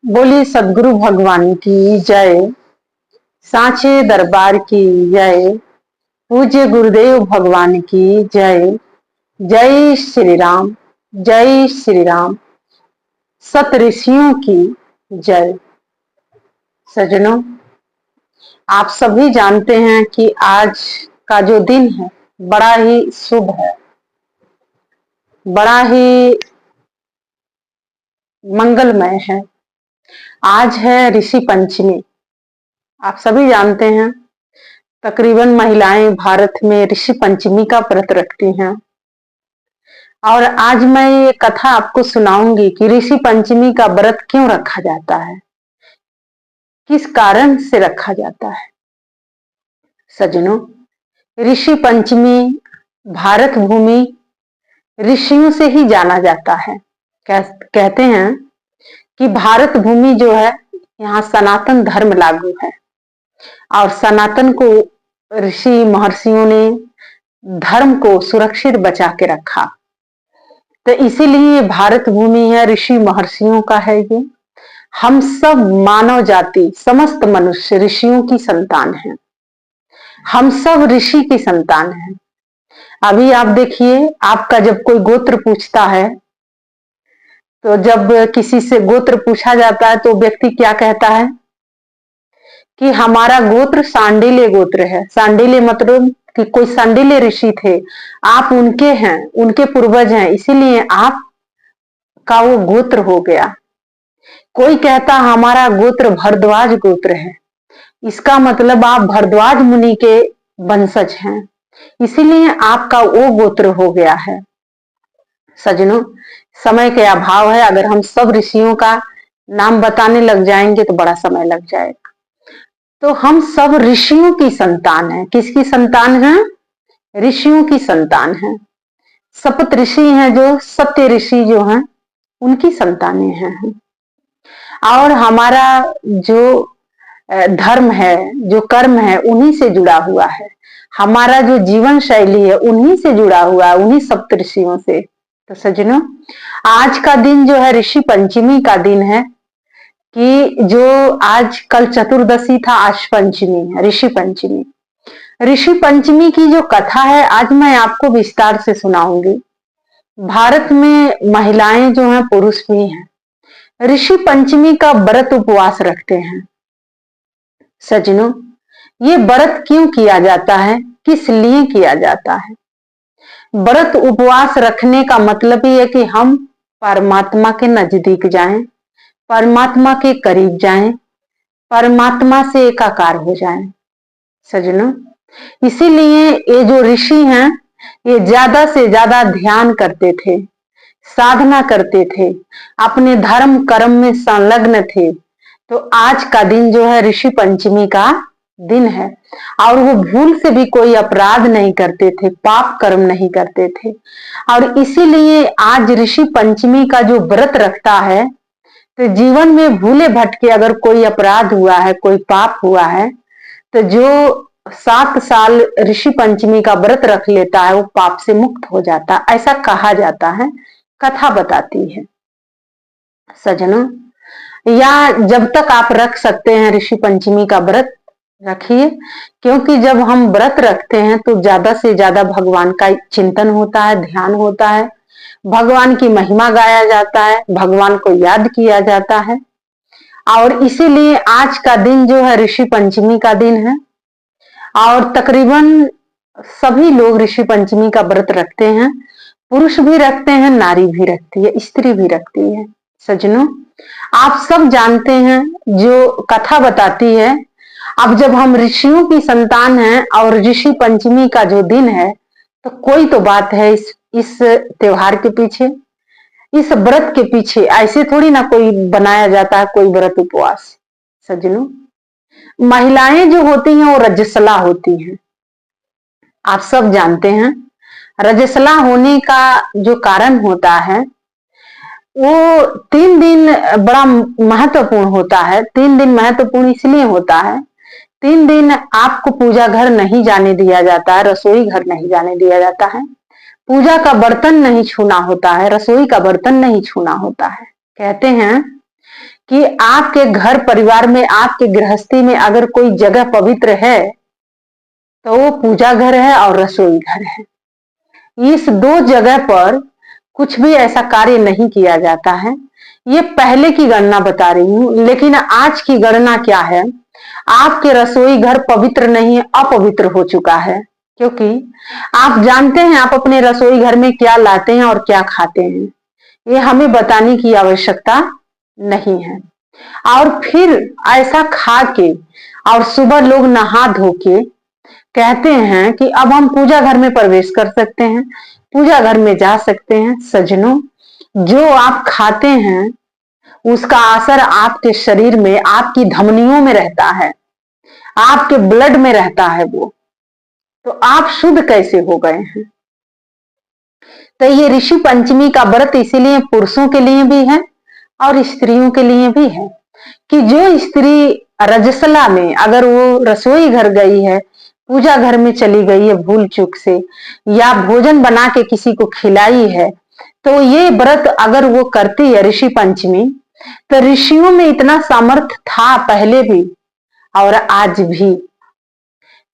बोली सदगुरु भगवान की जय। सांचे दरबार की जय। पूज्य गुरुदेव भगवान की जय। जय श्री राम। जय श्री राम। सत ऋषियों की जय। सज्जनों, आप सभी जानते हैं कि आज का जो दिन है बड़ा ही शुभ है, बड़ा ही मंगलमय है। आज है ऋषि पंचमी। आप सभी जानते हैं तकरीबन महिलाएं भारत में ऋषि पंचमी का व्रत रखती हैं। और आज मैं ये कथा आपको सुनाऊंगी कि ऋषि पंचमी का व्रत क्यों रखा जाता है, किस कारण से रखा जाता है। सज्जनों, ऋषि पंचमी भारत भूमि ऋषियों से ही जाना जाता है। कहते हैं कि भारत भूमि जो है, यहाँ सनातन धर्म लागू है और सनातन को ऋषि महर्षियों ने धर्म को सुरक्षित बचा के रखा। तो इसीलिए भारत भूमि है, ऋषि महर्षियों का है। ये हम सब मानव जाति, समस्त मनुष्य ऋषियों की संतान हैं। हम सब ऋषि की संतान हैं। अभी आप देखिए, आपका जब कोई गोत्र पूछता है, तो जब किसी से गोत्र पूछा जाता है तो व्यक्ति क्या कहता है कि हमारा गोत्र सांडिल्य गोत्र है। सांडिल्य मतलब कि कोई सांडिल्य ऋषि थे, आप उनके हैं, उनके पूर्वज हैं, इसीलिए आप का वो गोत्र हो गया। कोई कहता हमारा गोत्र भरद्वाज गोत्र है, इसका मतलब आप भरद्वाज मुनि के वंशज हैं, इसीलिए आपका वो गोत्र हो गया है। सज्जनों, समय के अभाव है, अगर हम सब ऋषियों का नाम बताने लग जाएंगे तो बड़ा समय लग जाएगा। तो हम सब ऋषियों की संतान हैं। किसकी संतान हैं? ऋषियों की संतान हैं। सप्त ऋषि हैं, जो सत्य ऋषि जो हैं उनकी संतानें हैं। और हमारा जो धर्म है, जो कर्म है, उन्हीं से जुड़ा हुआ है। हमारा जो जीवन शैली है उन्हीं से जुड़ा हुआ है, उन्हीं सप्त ऋषियों से। तो सज्जनों, आज का दिन जो है ऋषि पंचमी का दिन है, कि जो आज कल चतुर्दशी था, आज पंचमी है, ऋषि पंचमी। ऋषि पंचमी की जो कथा है आज मैं आपको विस्तार से सुनाऊंगी। भारत में महिलाएं जो हैं, पुरुष भी हैं, ऋषि पंचमी का व्रत उपवास रखते हैं। सज्जनों, ये व्रत क्यों किया जाता है, किस लिए किया जाता है? व्रत उपवास रखने का मतलब ही है कि हम परमात्मा के नजदीक जाएं, परमात्मा के करीब जाएं, परमात्मा से एकाकार हो जाएं। सज्जनों, इसीलिए ये जो ऋषि हैं ये ज्यादा से ज्यादा ध्यान करते थे, साधना करते थे, अपने धर्म कर्म में संलग्न थे। तो आज का दिन जो है ऋषि पंचमी का दिन है, और वो भूल से भी कोई अपराध नहीं करते थे, पाप कर्म नहीं करते थे। और इसीलिए आज ऋषि पंचमी का जो व्रत रखता है, तो जीवन में भूले भटके अगर कोई अपराध हुआ है, कोई पाप हुआ है, तो जो 7 साल ऋषि पंचमी का व्रत रख लेता है वो पाप से मुक्त हो जाता है, ऐसा कहा जाता है, कथा बताती है। सज्जनों, या जब तक आप रख सकते हैं ऋषि पंचमी का व्रत रखिए, क्योंकि जब हम व्रत रखते हैं तो ज्यादा से ज्यादा भगवान का चिंतन होता है, ध्यान होता है, भगवान की महिमा गाया जाता है, भगवान को याद किया जाता है। और इसीलिए आज का दिन जो है ऋषि पंचमी का दिन है, और तकरीबन सभी लोग ऋषि पंचमी का व्रत रखते हैं। पुरुष भी रखते हैं, नारी भी रखती है, स्त्री भी रखती है। सज्जनों, आप सब जानते हैं जो कथा बताती है, अब जब हम ऋषियों की संतान हैं और ऋषि पंचमी का जो दिन है, तो कोई तो बात है इस त्योहार के पीछे, इस व्रत के पीछे। ऐसे थोड़ी ना कोई बनाया जाता है कोई व्रत उपवास। सज्जनों, महिलाएं जो होती हैं वो रजस्वला होती हैं, आप सब जानते हैं। रजस्वला होने का जो कारण होता है वो 3 दिन बड़ा महत्वपूर्ण होता है। 3 दिन महत्वपूर्ण इसलिए होता है, 3 दिन आपको पूजा घर नहीं जाने दिया जाता है, रसोई घर नहीं जाने दिया जाता है, पूजा का बर्तन नहीं छूना होता है, रसोई का बर्तन नहीं छूना होता है। कहते हैं कि आपके घर परिवार में, आपके गृहस्थी में अगर कोई जगह पवित्र है तो वो पूजा घर है और रसोई घर है। इस दो जगह पर कुछ भी ऐसा कार्य नहीं किया जाता है। ये पहले की गणना बता रही हूं, लेकिन आज की गणना क्या है, आपके रसोई घर पवित्र नहीं है, अपवित्र हो चुका है। क्योंकि आप जानते हैं आप अपने रसोई घर में क्या लाते हैं और क्या खाते हैं, ये हमें बताने की आवश्यकता नहीं है। और फिर ऐसा खा के और सुबह लोग नहा धो के कहते हैं कि अब हम पूजा घर में प्रवेश कर सकते हैं, पूजा घर में जा सकते हैं। सज्जनों, जो आप खाते हैं उसका असर आपके शरीर में, आपकी धमनियों में रहता है, आपके ब्लड में रहता है वो, तो आप शुद्ध कैसे हो गए हैं? तो ये ऋषि पंचमी का व्रत इसीलिए पुरुषों के लिए भी है और स्त्रियों के लिए भी है कि जो स्त्री रजस्वला में अगर वो रसोई घर गई है, पूजा घर में चली गई है भूल चूक से, या भोजन बना के किसी को खिलाई है, तो ये व्रत अगर वो करती है ऋषि पंचमी, तो ऋषियों में इतना सामर्थ्य था पहले भी और आज भी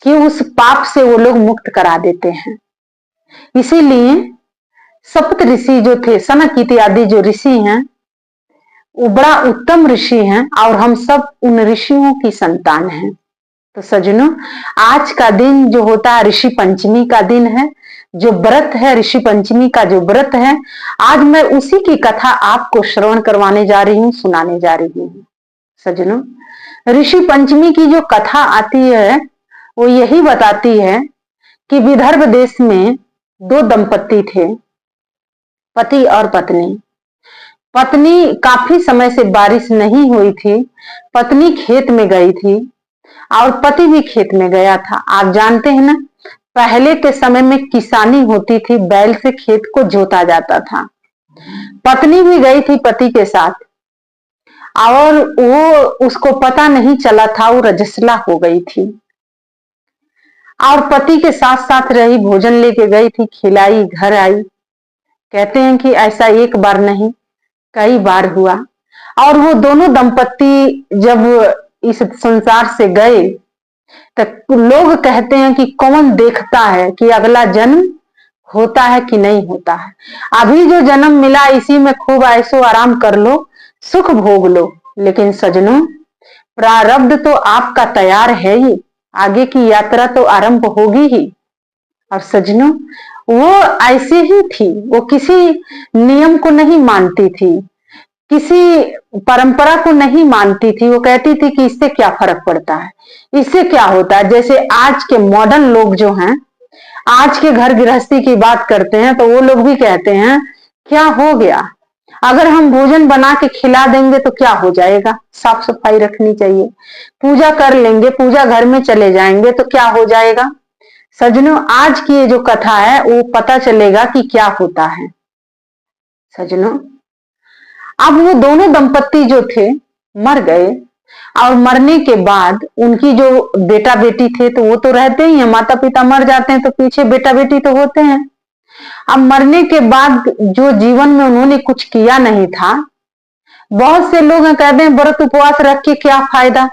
कि उस पाप से वो लोग मुक्त करा देते हैं। इसीलिए सप्त ऋषि जो थे, सनक इत्यादि जो ऋषि हैं, वो बड़ा उत्तम ऋषि हैं और हम सब उन ऋषियों की संतान हैं। तो सज्जनों, आज का दिन जो होता है ऋषि पंचमी का दिन है, जो व्रत है ऋषि पंचमी का जो व्रत है, आज मैं उसी की कथा आपको श्रवण करवाने जा रही हूँ, सुनाने जा रही हूँ। सज्जनों, ऋषि पंचमी की जो कथा आती है वो यही बताती है कि विदर्भ देश में दो दंपत्ति थे, पति और पत्नी। पत्नी काफी समय से बारिश नहीं हुई थी, पत्नी खेत में गई थी और पति भी खेत में गया था। आप जानते हैं ना, पहले के समय में किसानी होती थी, बैल से खेत को जोता जाता था। पत्नी भी गई थी पति के साथ और वो उसको पता नहीं चला था, वो रजस्वला हो गई थी और पति के साथ साथ रही, भोजन लेके गई थी, खिलाई, घर आई। कहते हैं कि ऐसा एक बार नहीं कई बार हुआ और वो दोनों दंपत्ति जब इस संसार से गए तो लोग कहते हैं कि कौन देखता है कि अगला जन्म होता है कि नहीं होता है। अभी जो जन्म मिला इसी में खूब ऐशो आराम कर लो, सुख भोग लो, लेकिन सजनों प्रारब्ध तो आपका तैयार है ही, आगे की यात्रा तो आरंभ होगी ही। और सजनों, वो ऐसी ही थी, वो किसी नियम को नहीं मानती थी, किसी परंपरा को नहीं मानती थी। वो कहती थी कि इससे क्या फर्क पड़ता है, इससे क्या होता है। जैसे आज के मॉडर्न लोग जो हैं, आज के घर गृहस्थी की बात करते हैं तो वो लोग भी कहते हैं क्या हो गया, अगर हम भोजन बना के खिला देंगे तो क्या हो जाएगा, साफ सफाई रखनी चाहिए, पूजा कर लेंगे, पूजा घर में चले जाएंगे तो क्या हो जाएगा। सजनों, आज की ये जो कथा है वो पता चलेगा कि क्या होता है। सजनों, अब वो दोनों दंपत्ति जो थे मर गए और मरने के बाद उनकी जो बेटा बेटी थे तो वो तो रहते ही हैं, माता पिता मर जाते हैं तो पीछे बेटा बेटी तो होते हैं। अब मरने के बाद जो जीवन में उन्होंने कुछ किया नहीं था, बहुत से लोग कहते हैं व्रत उपवास रख के क्या फायदा।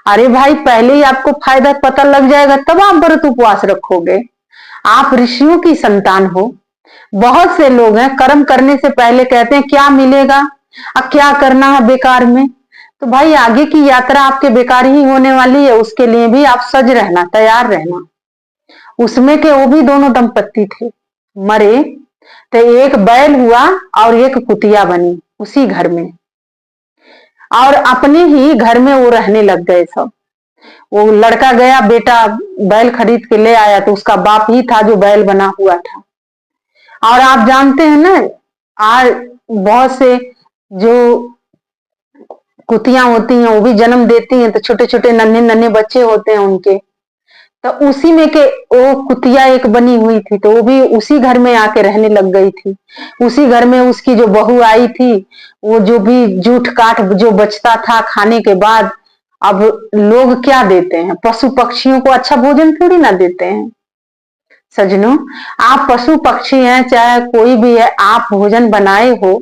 अरे भाई, पहले ही आपको फायदा पता लग जाएगा तब आप व्रत उपवास रखोगे। आप ऋषियों की संतान हो। बहुत से लोग हैं कर्म करने से पहले कहते हैं क्या मिलेगा, अब क्या करना है बेकार में। तो भाई, आगे की यात्रा आपके बेकार ही होने वाली है, उसके लिए भी आप सज रहना, तैयार रहना। उसमें के वो भी दोनों दंपत्ति थे, मरे तो एक बैल हुआ और एक कुतिया बनी उसी घर में, और अपने ही घर में वो रहने लग गए सब। वो लड़का गया, बेटा बैल खरीद के ले आया तो उसका बाप ही था जो बैल बना हुआ था। और आप जानते हैं ना, आज बहुत से जो कुतियां होती हैं वो भी जन्म देती हैं तो छोटे छोटे नन्हे नन्हे बच्चे होते हैं उनके, तो उसी में के वो कुतिया एक बनी हुई थी तो वो भी उसी घर में आके रहने लग गई थी। उसी घर में उसकी जो बहू आई थी, वो जो भी जूठ काट जो बचता था खाने के बाद, अब लोग क्या देते हैं, पशु पक्षियों को अच्छा भोजन थोड़ी ना देते हैं। सज्जनों, आप पशु पक्षी हैं चाहे कोई भी है, आप भोजन बनाए हो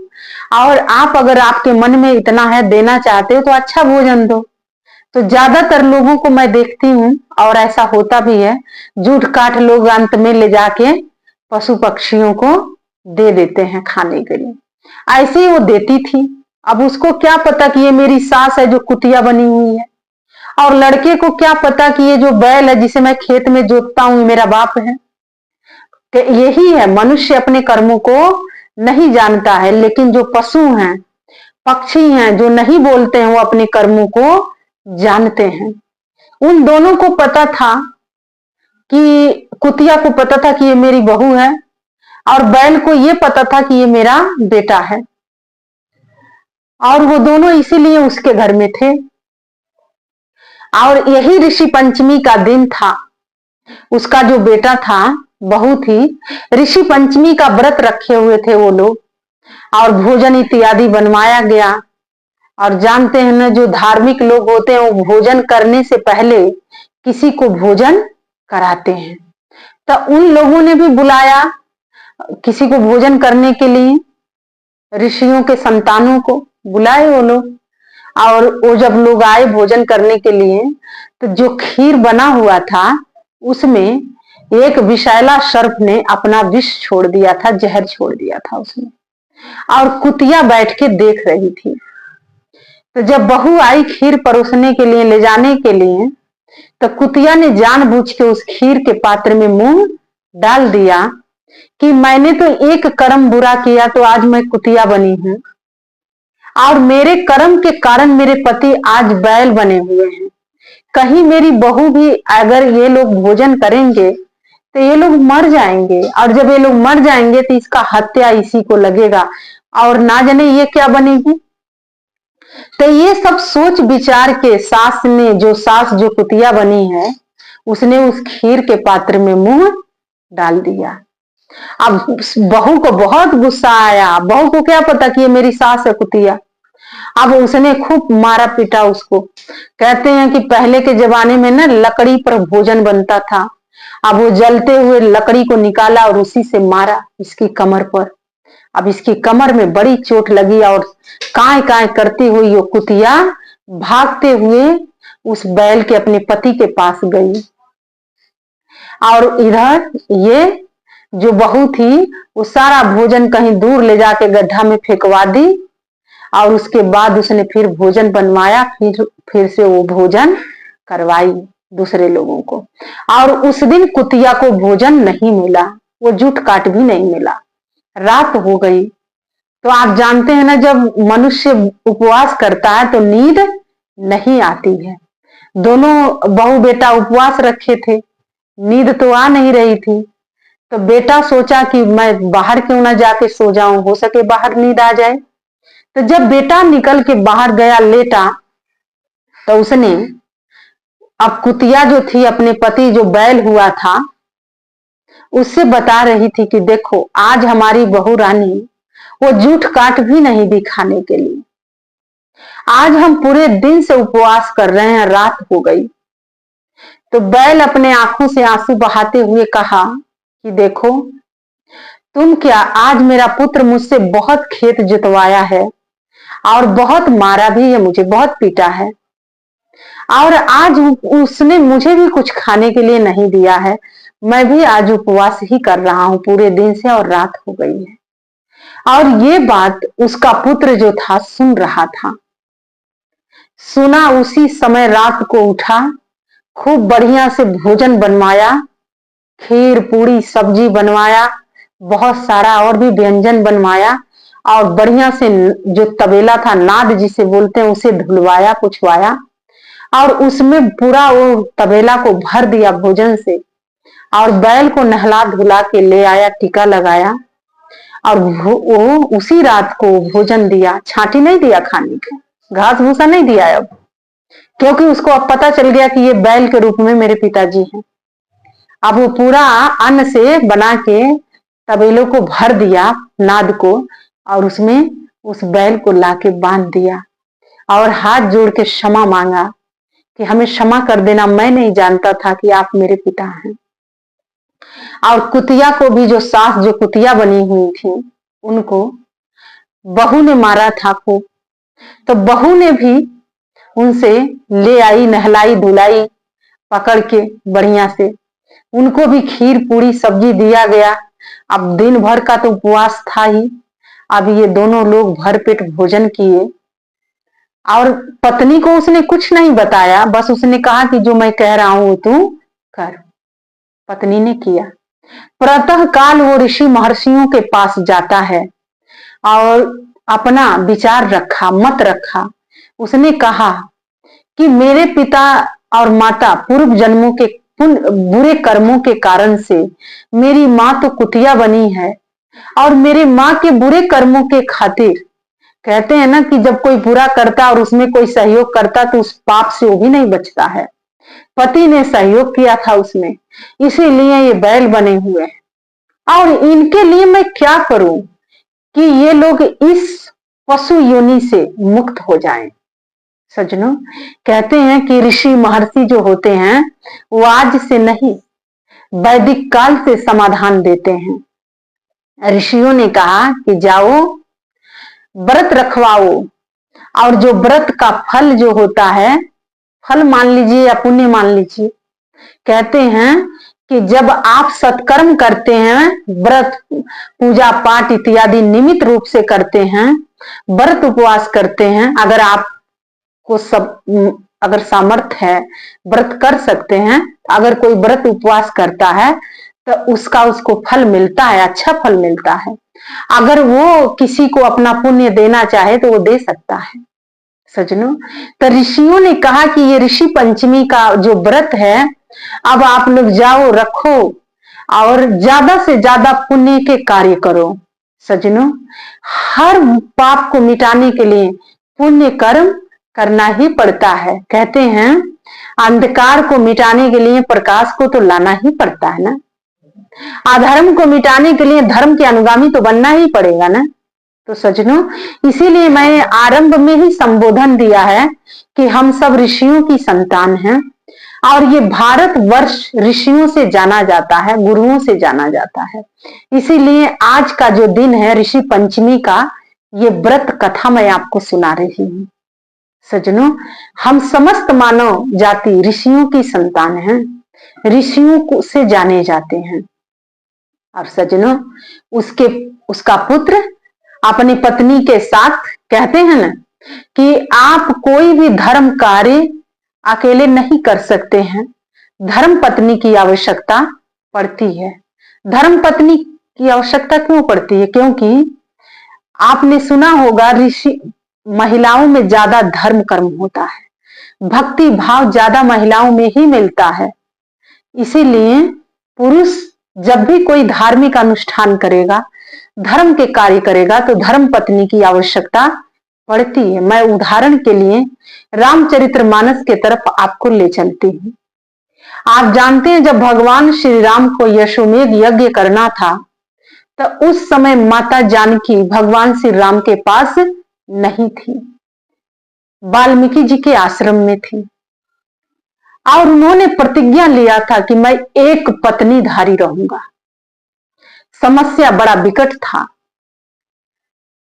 और आप अगर आपके मन में इतना है देना चाहते हो तो अच्छा भोजन दो। तो ज्यादातर लोगों को मैं देखती हूँ और ऐसा होता भी है, जूठ काट लोग अंत में ले जाके पशु पक्षियों को दे देते हैं खाने के लिए। ऐसे ही वो देती थी। अब उसको क्या पता कि ये मेरी सास है जो कुतिया बनी हुई है, और लड़के को क्या पता कि ये जो बैल है जिसे मैं खेत में जोतता हूं मेरा बाप है। कि यही है, मनुष्य अपने कर्मों को नहीं जानता है, लेकिन जो पशु हैं, पक्षी हैं, जो नहीं बोलते हैं, वो अपने कर्मों को जानते हैं। उन दोनों को पता था कि कुतिया को पता था कि ये मेरी बहू है, और बैल को ये पता था कि ये मेरा बेटा है, और वो दोनों इसीलिए उसके घर में थे। और यही ऋषि पंचमी का दिन था। उसका जो बेटा था, बहू थी, ऋषि पंचमी का व्रत रखे हुए थे वो लोग, और भोजन इत्यादि बनवाया गया। और जानते हैं ना, जो धार्मिक लोग होते हैं वो भोजन करने से पहले किसी को भोजन कराते हैं। तो उन लोगों ने भी बुलाया किसी को भोजन करने के लिए, ऋषियों के संतानों को बुलाए वो लोग। और वो जब लोग आए भोजन करने के लिए, तो जो खीर बना हुआ था उसमें एक विषैला सर्प ने अपना विष छोड़ दिया था, जहर छोड़ दिया था उसमें, और कुतिया बैठ के देख रही थी। तो जब बहू आई खीर परोसने के लिए, ले जाने के लिए, तो कुतिया ने जानबूझ के उस खीर के पात्र में मुंह डाल दिया कि मैंने तो एक कर्म बुरा किया तो आज मैं कुतिया बनी हूं, और मेरे कर्म के कारण मेरे पति आज बैल बने हुए हैं। कहीं मेरी बहू भी अगर ये लोग भोजन करेंगे तो ये लोग मर जाएंगे, और जब ये लोग मर जाएंगे तो इसका हत्या इसी को लगेगा, और ना जाने ये क्या बनेगी। तो ये सब सोच विचार के सास जो कुतिया बनी है, उसने उस खीर के पात्र में मुंह डाल दिया। अब बहू को बहुत गुस्सा आया। बहू को क्या पता कि ये मेरी सास है कुतिया। अब उसने खूब मारा पीटा उसको। कहते हैं कि पहले के जमाने में ना लकड़ी पर भोजन बनता था। अब वो जलते हुए लकड़ी को निकाला और उसी से मारा इसकी कमर पर। अब इसकी कमर में बड़ी चोट लगी, और काय काय करती हुई वो कुतिया भागते हुए उस बैल के अपने पति के पास गई। और इधर ये जो बहू थी वो सारा भोजन कहीं दूर ले जाके गड्ढा में फेंकवा दी, और उसके बाद उसने फिर भोजन बनवाया, फिर से वो भोजन करवाई दूसरे लोगों को। और उस दिन कुतिया को भोजन नहीं मिला, वो जूठ काट भी नहीं मिला। रात हो गई। तो आप जानते हैं ना, जब मनुष्य उपवास करता है तो नींद नहीं आती है। दोनों बहू बेटा उपवास रखे थे, नींद तो आ नहीं रही थी। तो बेटा सोचा कि मैं बाहर क्यों ना जाके सो जाऊं, हो सके बाहर नींद आ जाए। तो जब बेटा निकल के बाहर गया लेटा, तो उसने, अब कुतिया जो थी अपने पति जो बैल हुआ था उससे बता रही थी कि देखो आज हमारी बहू रानी वो जूठ काट भी नहीं दी खाने के लिए। आज हम पूरे दिन से उपवास कर रहे हैं, रात हो गई। तो बैल अपने आंखों से आंसू बहाते हुए कहा कि देखो तुम क्या, आज मेरा पुत्र मुझसे बहुत खेत जुतवाया है और बहुत मारा भी है, मुझे बहुत पीटा है, और आज उसने मुझे भी कुछ खाने के लिए नहीं दिया है। मैं भी आज उपवास ही कर रहा हूं पूरे दिन से, और रात हो गई है। और ये बात उसका पुत्र जो था सुन रहा था। सुना, उसी समय रात को उठा, खूब बढ़िया से भोजन बनवाया, खीर पूड़ी सब्जी बनवाया, बहुत सारा और भी व्यंजन बनवाया, और बढ़िया से जो तबेला था, नाद जिसे बोलते हैं, उसे धुलवाया पुछवाया, और उसमें पूरा वो तबेला को भर दिया भोजन से, और बैल को नहला धुला के ले आया, टीका लगाया, और वो उसी रात को भोजन दिया। छांटी नहीं दिया खाने के, घास भूसा नहीं दिया अब, क्योंकि उसको अब पता चल गया कि ये बैल के रूप में मेरे पिताजी हैं। अब वो पूरा अन्न से बना के तबेलों को भर दिया, नाद को, और उसमें उस बैल को लाके बांध दिया, और हाथ जोड़ के क्षमा मांगा कि हमें क्षमा कर देना, मैं नहीं जानता था कि आप मेरे पिता हैं। और कुतिया को भी, जो सास जो कुतिया बनी हुई थी, उनको बहू ने मारा था खूब। तो बहू ने भी उनसे ले आई, नहलाई धुलाई पकड़ के बढ़िया से, उनको भी खीर पूरी सब्जी दिया गया। अब दिन भर का तो उपवास था ही। अब ये दोनों लोग भर पेट भोजन किए और पत्नी को उसने कुछ नहीं बताया, बस उसने कहा कि जो मैं कह रहा हूं तू कर। पत्नी ने किया। प्रातः काल वो ऋषि महर्षियों के पास जाता है और अपना विचार रखा, मत रखा। उसने कहा कि मेरे पिता और माता पूर्व जन्मों के बुरे कर्मों के कारण से मेरी माँ तो कुतिया बनी है, और मेरे माँ के बुरे कर्मों के खातिर, कहते हैं ना कि जब कोई बुरा करता और उसमें कोई सहयोग करता तो उस पाप से वो भी नहीं बचता है। पति ने सहयोग किया था उसमें, इसीलिए ये बैल बने हुए हैं। और इनके लिए मैं क्या करूं कि ये लोग इस पशु योनि से मुक्त हो जाएं। सज्जनों, कहते हैं कि ऋषि महर्षि जो होते हैं वो आज से नहीं, वैदिक काल से समाधान देते हैं। ऋषियों ने कहा कि जाओ व्रत रखवाओ, और जो व्रत का फल जो होता है, फल मान लीजिए या पुण्य मान लीजिए, कहते हैं कि जब आप सत्कर्म करते हैं, व्रत पूजा पाठ इत्यादि नियमित रूप से करते हैं, व्रत उपवास करते हैं, अगर आपको अगर सामर्थ्य है, व्रत कर सकते हैं, अगर कोई व्रत उपवास करता है तो उसको फल मिलता है, अच्छा फल मिलता है। अगर वो किसी को अपना पुण्य देना चाहे तो वो दे सकता है। सज्जनों, तो ऋषियों ने कहा कि ये ऋषि पंचमी का जो व्रत है, अब आप लोग जाओ रखो और ज्यादा से ज्यादा पुण्य के कार्य करो। सज्जनों, हर पाप को मिटाने के लिए पुण्य कर्म करना ही पड़ता है। कहते हैं अंधकार को मिटाने के लिए प्रकाश को तो लाना ही पड़ता है ना, अधर्म को मिटाने के लिए धर्म के अनुगामी तो बनना ही पड़ेगा ना। तो सज्जनों, इसीलिए मैंने आरंभ में ही संबोधन दिया है कि हम सब ऋषियों की संतान हैं, और ये भारत वर्ष ऋषियों से जाना जाता है, गुरुओं से जाना जाता है। इसीलिए आज का जो दिन है ऋषि पंचमी का, ये व्रत कथा मैं आपको सुना रही हूँ। सज्जनों, हम समस्त मानव जाति ऋषियों की संतान हैं, ऋषियों से जाने जाते हैं। और सज्जनों, उसका पुत्र अपनी पत्नी के साथ, कहते हैं ना कि आप कोई भी धर्म कार्य अकेले नहीं कर सकते हैं, धर्म पत्नी की आवश्यकता पड़ती है। धर्म पत्नी की आवश्यकता क्यों पड़ती है? क्योंकि आपने सुना होगा ऋषि महिलाओं में ज्यादा धर्म कर्म होता है, भक्ति भाव ज्यादा महिलाओं में ही मिलता है। इसीलिए पुरुष जब भी कोई धार्मिक अनुष्ठान करेगा, धर्म के कार्य करेगा, तो धर्म पत्नी की आवश्यकता पड़ती है। मैं उदाहरण के लिए रामचरितमानस के तरफ आपको ले चलती हूँ। आप जानते हैं जब भगवान श्री राम को यशोमेध यज्ञ करना था, तो उस समय माता जानकी भगवान श्री राम के पास नहीं थी, वाल्मीकि जी के आश्रम में थी, और उन्होंने प्रतिज्ञा लिया था कि मैं एक पत्नी धारी रहूंगा। समस्या बड़ा विकट था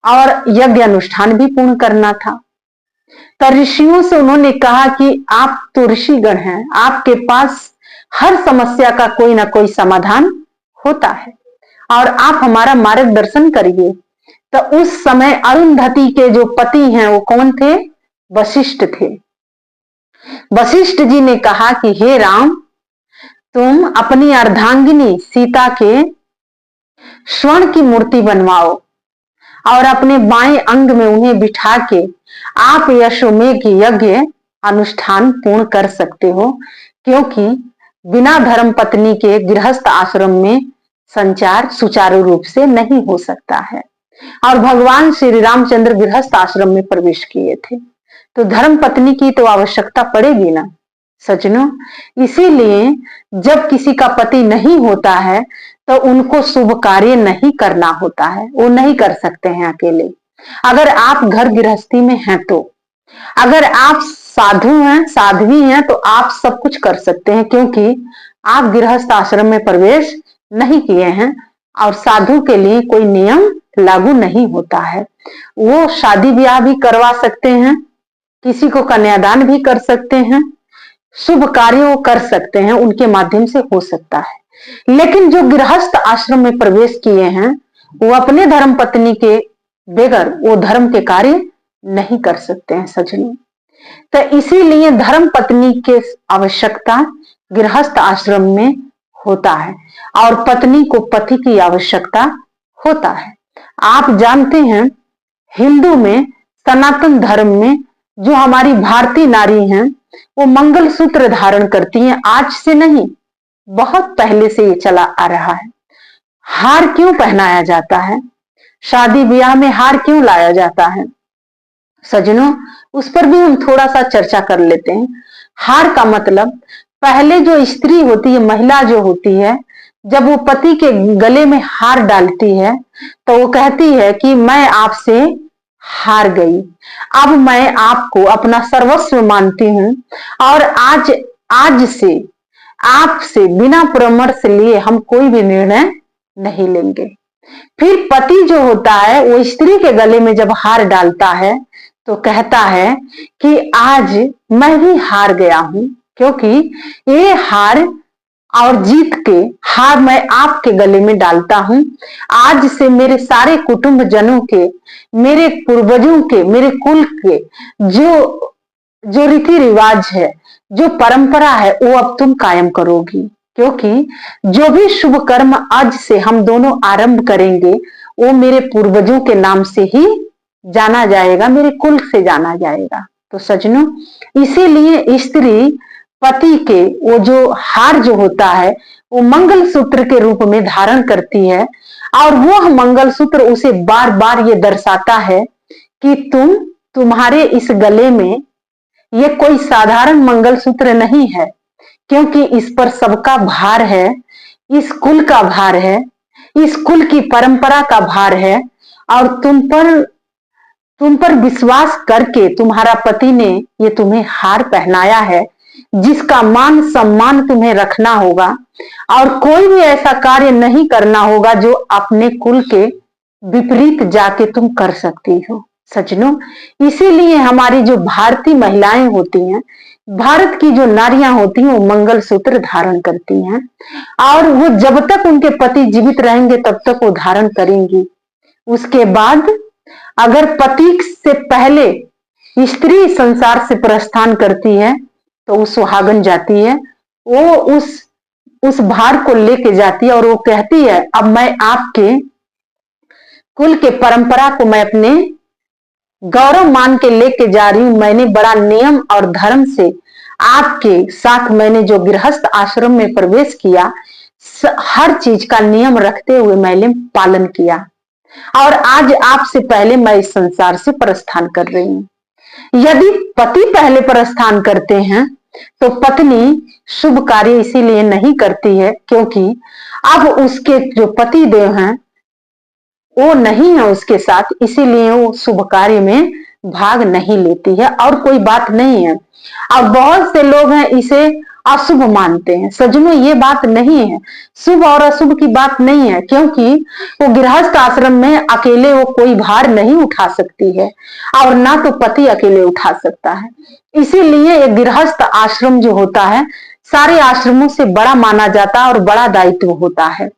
और यज्ञ अनुष्ठान भी पूर्ण करना था। तो ऋषियों से उन्होंने कहा कि आप तो ऋषिगण हैं, आपके पास हर समस्या का कोई ना कोई समाधान होता है, और आप हमारा मार्गदर्शन करिए। तो उस समय अरुंधति के जो पति हैं वो कौन थे? वशिष्ठ थे। वशिष्ठ जी ने कहा कि हे राम, तुम अपनी अर्धांगिनी सीता के स्वर्ण की मूर्ति बनवाओ और अपने बाएं अंग में उन्हें बिठा के आप यशोमेध यज्ञ अनुष्ठान पूर्ण कर सकते हो, क्योंकि बिना धर्म पत्नी के गृहस्थ आश्रम में संचार सुचारू रूप से नहीं हो सकता है। और भगवान श्री रामचंद्र गृहस्थ आश्रम में प्रवेश किए थे, तो धर्म पत्नी की तो आवश्यकता पड़ेगी ना। सज्जनों, इसीलिए जब किसी का पति नहीं होता है तो उनको शुभ कार्य नहीं करना होता है, वो नहीं कर सकते हैं अकेले। अगर आप घर गृहस्थी में हैं तो, अगर आप साधु हैं, साध्वी हैं, तो आप सब कुछ कर सकते हैं, क्योंकि आप गृहस्थ आश्रम में प्रवेश नहीं किए हैं और साधु के लिए कोई नियम लागू नहीं होता है। वो शादी ब्याह भी करवा सकते हैं, किसी को कन्यादान भी कर सकते हैं, शुभ कार्यों कर सकते हैं, उनके माध्यम से हो सकता है। लेकिन जो गृहस्थ आश्रम में प्रवेश किए हैं वो अपने धर्म पत्नी के बगैर वो धर्म के कार्य नहीं कर सकते हैं सजनों। तो इसीलिए धर्म पत्नी के आवश्यकता गृहस्थ आश्रम में होता है और पत्नी को पति की आवश्यकता होता है। आप जानते हैं हिंदू में सनातन धर्म में जो हमारी भारतीय नारी हैं वो मंगल सूत्र धारण करती हैं। आज से नहीं, बहुत पहले से ये चला आ रहा है। हार क्यों पहनाया जाता है, शादी ब्याह में हार क्यों लाया जाता है सजनों, उस पर भी हम थोड़ा सा चर्चा कर लेते हैं। हार का मतलब, पहले जो स्त्री होती है, महिला जो होती है, जब वो पति के गले में हार डालती है तो वो कहती है कि मैं आपसे हार गई, अब मैं आपको अपना सर्वस्व मानती हूं और आज से आपसे बिना परामर्श लिए हम कोई भी निर्णय नहीं लेंगे। फिर पति जो होता है वो स्त्री के गले में जब हार डालता है तो कहता है कि आज मैं भी हार गया हूं, क्योंकि ये हार और जीत के हार मैं आपके गले में डालता हूं। आज से मेरे सारे कुटुंब जनों के, मेरे पूर्वजों के, मेरे कुल के जो रीति रिवाज है, जो परंपरा है, वो अब तुम कायम करोगी, क्योंकि जो भी शुभ कर्म आज से हम दोनों आरंभ करेंगे वो मेरे पूर्वजों के नाम से ही जाना जाएगा, मेरे कुल से जाना जाएगा। तो सजनों, इसीलिए स्त्री पति के वो जो हार जो होता है वो मंगल सूत्र के रूप में धारण करती है और वह मंगल सूत्र उसे बार बार ये दर्शाता है कि तुम्हारे इस गले में ये कोई साधारण मंगल सूत्र नहीं है, क्योंकि इस पर सबका भार है, इस कुल का भार है, इस कुल की परंपरा का भार है और तुम पर विश्वास करके तुम्हारा पति ने ये तुम्हें हार पहनाया है, जिसका मान सम्मान तुम्हें रखना होगा और कोई भी ऐसा कार्य नहीं करना होगा जो अपने कुल के विपरीत जाके तुम कर सकती हो सजनों। इसीलिए हमारी जो भारतीय महिलाएं होती हैं, भारत की जो नारियां होती हैं, वो मंगल सूत्र धारण करती हैं और वो जब तक उनके पति जीवित रहेंगे तब तक वो धारण करेंगी। उसके बाद अगर पति से पहले स्त्री संसार से प्रस्थान करती है तो वो सुहागन जाती है, वो उस भार को लेके जाती है और वो कहती है अब मैं आपके कुल के परंपरा को मैं अपने गौरव मान के लेके जा रही हूं। मैंने बड़ा नियम और धर्म से आपके साथ मैंने जो गृहस्थ आश्रम में प्रवेश किया, हर चीज का नियम रखते हुए मैंने पालन किया और आज आपसे पहले मैं इस संसार से प्रस्थान कर रही हूं। यदि पति पहले प्रस्थान करते हैं तो पत्नी शुभ कार्य इसीलिए नहीं करती है क्योंकि अब उसके जो पति देव हैं वो नहीं है उसके साथ, इसीलिए वो शुभ कार्य में भाग नहीं लेती है और कोई बात नहीं है। अब बहुत से लोग हैं इसे अशुभ मानते हैं। सजनों, ये बात नहीं है, शुभ और अशुभ की बात नहीं है, क्योंकि वो गृहस्थ आश्रम में अकेले वो कोई भार नहीं उठा सकती है और ना तो पति अकेले उठा सकता है। इसीलिए ये गृहस्थ आश्रम जो होता है सारे आश्रमों से बड़ा माना जाता है और बड़ा दायित्व होता है,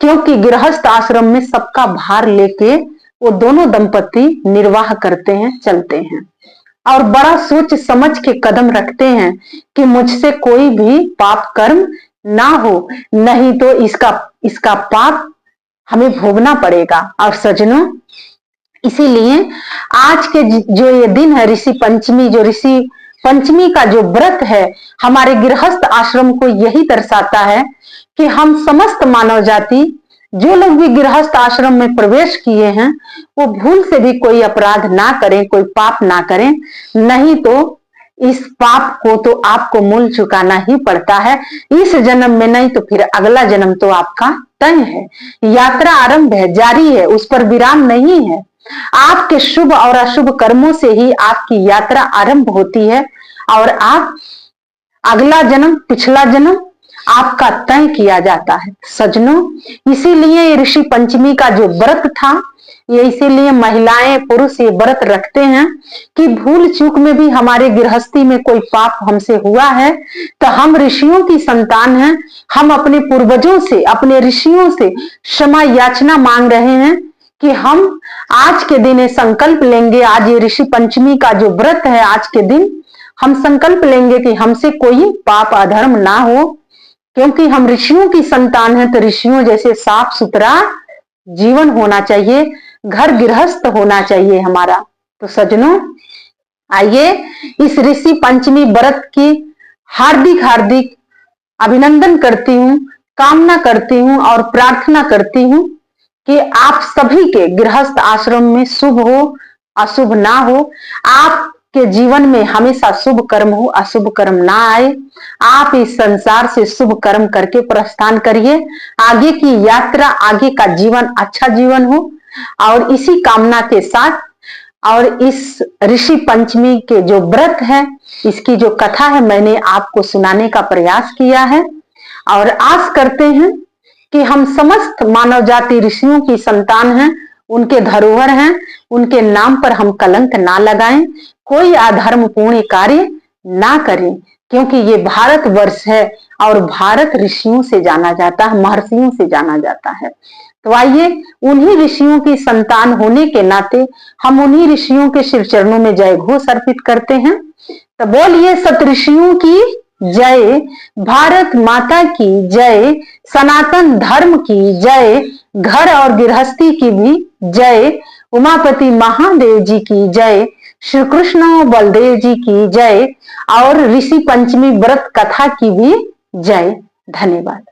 क्योंकि गृहस्थ आश्रम में सबका भार लेके वो दोनों दंपति निर्वाह करते हैं, चलते हैं और बड़ा सोच समझ के कदम रखते हैं कि मुझसे कोई भी पाप कर्म ना हो, नहीं तो इसका पाप हमें भोगना पड़ेगा। और सजनों, इसीलिए आज के जो ये दिन है ऋषि पंचमी, जो ऋषि पंचमी का जो व्रत है हमारे गृहस्थ आश्रम को यही दर्शाता है कि हम समस्त मानव जाति जो लोग भी गृहस्थ आश्रम में प्रवेश किए हैं वो भूल से भी कोई अपराध ना करें, कोई पाप ना करें, नहीं तो इस पाप को तो आपको मूल चुकाना ही पड़ता है। इस जन्म में नहीं तो फिर अगला जन्म तो आपका तय है। यात्रा आरंभ है, जारी है, उस पर विराम नहीं है। आपके शुभ और अशुभ कर्मों से ही आपकी यात्रा आरंभ होती है और आप अगला जन्म, पिछला जन्म आपका तय किया जाता है सज्जनों। इसीलिए ये ऋषि पंचमी का जो व्रत था, ये इसीलिए महिलाएं पुरुष ये व्रत रखते हैं कि भूल चूक में भी हमारे गृहस्थी में कोई पाप हमसे हुआ है तो हम ऋषियों की संतान हैं, हम अपने पूर्वजों से, अपने ऋषियों से क्षमा याचना मांग रहे हैं कि हम आज के दिन ये संकल्प लेंगे, आज ये ऋषि पंचमी का जो व्रत है, आज के दिन हम संकल्प लेंगे कि हमसे कोई पाप अधर्म ना हो, क्योंकि हम ऋषियों की संतान हैं तो ऋषियों जैसे साफ सुथरा जीवन होना चाहिए, घर गृहस्थ होना चाहिए हमारा। तो सज्जनों, आइए इस ऋषि पंचमी व्रत की हार्दिक हार्दिक अभिनंदन करती हूँ, कामना करती हूँ और प्रार्थना करती हूँ कि आप सभी के गृहस्थ आश्रम में शुभ हो, अशुभ ना हो, आपके जीवन में हमेशा शुभ कर्म हो, अशुभ कर्म ना आए। आप इस संसार से शुभ कर्म करके प्रस्थान करिए, आगे की यात्रा, आगे का जीवन अच्छा जीवन हो। और इसी कामना के साथ और इस ऋषि पंचमी के जो व्रत है, इसकी जो कथा है, मैंने आपको सुनाने का प्रयास किया है और आस करते हैं कि हम समस्त मानव जाति ऋषियों की संतान हैं, उनके धरोहर हैं, उनके नाम पर हम कलंक ना लगाएं, कोई अधर्म पूर्ण कार्य ना करें, क्योंकि ये भारत वर्ष है और भारत ऋषियों से जाना जाता है, महर्षियों से जाना जाता है। तो आइए उन्हीं ऋषियों की संतान होने के नाते हम उन्हीं ऋषियों के शिव चरणों में जय घोष अर्पित करते हैं। तो बोलिए सतऋषियों की जय, भारत माता की जय, सनातन धर्म की जय, घर और गृहस्थी की भी जय, उमापति महादेव जी की जय, श्री कृष्ण बलदेव जी की जय और ऋषि पंचमी व्रत कथा की भी जय। धन्यवाद।